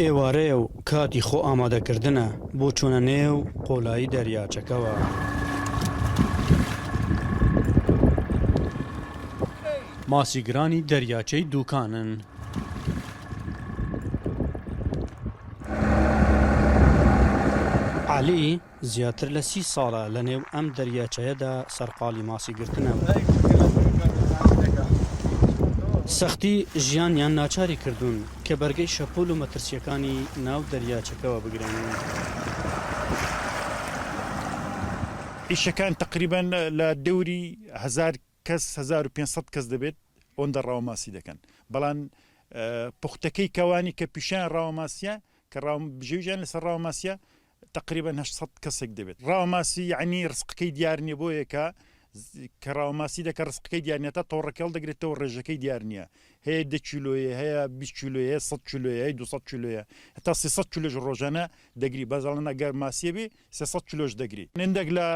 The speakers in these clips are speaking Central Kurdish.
ئێوارەیە و کاتی خۆ ئامادەکردنە بۆ چوونە نێو قۆلایی دەریاچەکەوە. ماسیگرانی دەریاچەی دووکانن. عەلی زیاتر لە 30 ساڵە لە نێو ئەم دەریاچەیەدا سەرقاڵی ماسیگرتنە. سەختی ژیانیان ناچاری کردوون کە بەرگەی شەپۆل و مەترسیەکانی ناو دەریاچەکەوە بگرن. ئیشەکان تقریبان لە دەوری 1000 کەس 1500 کەس دەبێت ئەوەندە ڕاوماسی دەکەن، بەڵام پوختەکەی کەوانی کە پیشیان ڕاوماسیە کە بژێویان لەسەر ڕاوماسیە تقریبا 800 کەسێک دەبێت. ڕاوماسی یعنی ڕزقەکەی دیار نییە بۆ یەکە کە ڕاوماسی دەکە ڕزقەکەی دیارنێتە تۆڕەکەڵ دەگرێتەوە ڕێژەکەی دیار نییە، هەیە 10 کیلۆیە، هەیە 20 کیلۆیە، 100 کیلۆیە، 200 کیلۆیە، هەتا 300 کیلۆژ ڕۆژانە دەگری. بەزاڵە ئەگەر ماسیە بێ 300 کیلۆژ دەگری. نندێک لە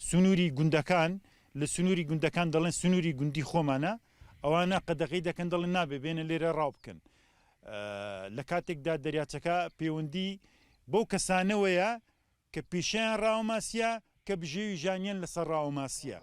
سنووری گوندەکان لە سنووری گوندەکان دەڵێن سنووری گوندی خۆمانە، ئەوانە قەدەقەی دەکەن دەڵێن نابێ بێنە لێرە ڕاو بکەن. لە کاتێکدا دەریاچەکە پەیوەندی بەو کەسانەوەیە کە پیشیان ڕاوماسیە کە بژێوی ژانیان لەسەر ڕاوماسیە.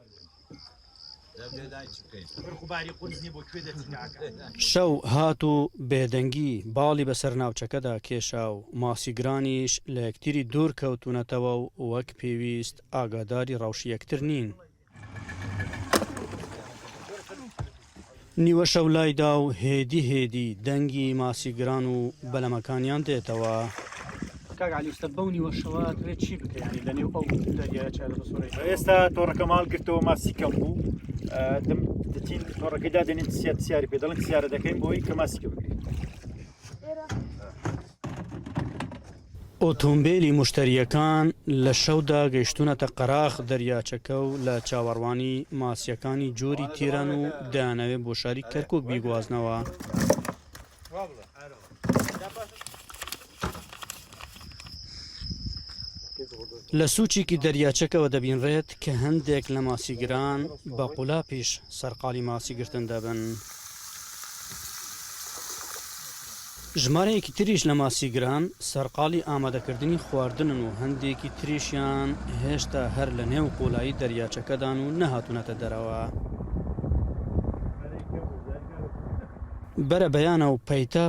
شەو هات و بێدەنگی باڵی بەسەر ناوچەکەدا کێشا و ماسیگرانیش لە یەکتری دوور کەوتونەتەوە و وەک پێویست ئاگاداری ڕەوشی یەکتر نین. نیوە شەو لایدا و هێدی دەنگی ماسیگران و بەلەمەکانیان دێتەوە. کاگعلیستە بەو نیوە شەوە دەوێت چی بکەیانی لە نێو ئەو دەریاچە لە بەسوڕی؟ ئێستا تۆڕەکە ماڵ گرتەوە ماسی کەم بوو، دەچین تۆڕەکەیدا دێنین سیاری پێ دەڵێن سیارە دەکەین بۆی کە ماسیکە بکەین. ئۆتۆمبیلی مشتریەکان لە شەودا گەیشتونەتە قەراغ دەریاچەکە و لە چاوەڕوانی ماسیەکانی جۆری تێران و دەیانەوێت بۆ شاری کەرکووک بیگوازنەوە. لە سوچێکی دەریاچەکەوە دەبینڕێت کە هەندێک لە ماسیگران بە قولاپیش سەرقاڵی ماسیگرتن دەبن. ژمارەیەکی تریش لە ماسیگران سەرقاڵی ئامادەکردنی خواردنن و هەندێکی تریشیان هێشتا هەر لە نێو قوڵایی دەریاچەکەدان و نەهاتونەتە دەرەوە. بەرە بەیانە و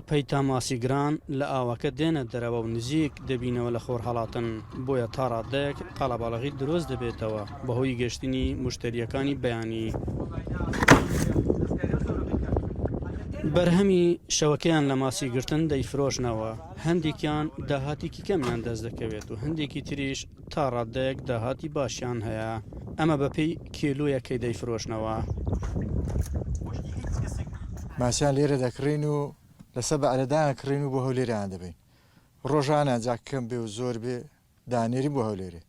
پەیتا ماسیگران لە ئاوەکە دێنە دەرەوە و نزیک دەبینەوە لە خۆر هەڵاتن، بۆیە تا ڕادێک قەڵەباڵغی دروست دەبێتەوە بەهۆی گەشتنی مشتریەکانی بەیانی. بەرهەمی شەوەکەیان لە ماسیگرتن دەیفرۆشنەوە، هەندێکیان داهاتێکی کەمیان دەست دەکەوێت و هەندێکی تریش تا ڕادێک داهاتی باشیان هەیە، ئەمە بەپێی کێلۆیەکەی دەیفرۆشنەوە. ماسیان لێرە دەکڕین و لەسەر بەعرەدانکڕین و بۆ هەولێریان دەبین. ڕۆژانە جا کەم بێ و زۆر بێ دانێری بۆ هەولێرێ.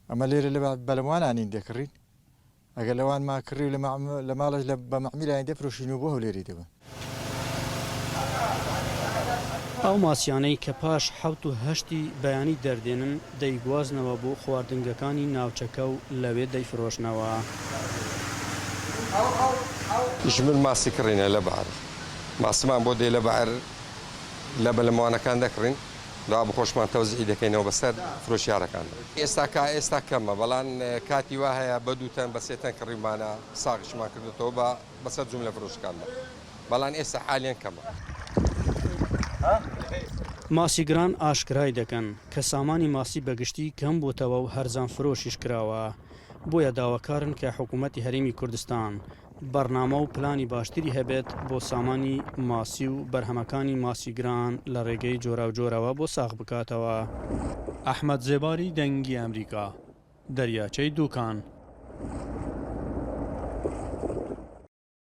ئەمە لێرە لە بەلەموانانین دەکڕین، ئەگەر لەوان ماکڕی و لە ماڵش بە مەعمیلایان دەفرۆشین و بۆ هەولێری دەبن. ئەو ماسیانەی کە پاش 7 و 8 بەیانی دەردێنن دەیگوازنەوە بۆ خواردنگەکانی ناوچەکە و لەوێ دەیفرۆشنەوە. ژمن ماسی کڕینە لە بەعر، ماسمان بۆ دێ لە بەعر لە بەلەموانەکان دەکڕین، دا بخۆشمان تەوزیعی دەکەینەوە بەسەر فرۆشیارەکان. ئێستا کەمە، بەڵام کاتی وا هەیە بە دووتەن بە سێتەن کڕیمانە ساغشمان کردێتەوە بەسەر جوملە فرۆشەکاندا، بەڵام ئێستا حالیان کەمە. ماسیگران ئاشکرای دەکەن کە سامانی ماسی بەگشتی کەم بووتەوە و هەرزان فرۆشیش کراوە، بۆیە داواکارن کە حکوومەتی هەرێمی کوردستان بەرنامە و پلانی باشتری هەبێت بۆ سامانی ماسی و بەرهەمەکانی ماسیگران لە ڕێگەی جۆرا و جۆرەوە بۆ ساغ بکاتەوە. ئەحمەد زێباری، دەنگی ئەمریکا، دەریاچەی دووکان.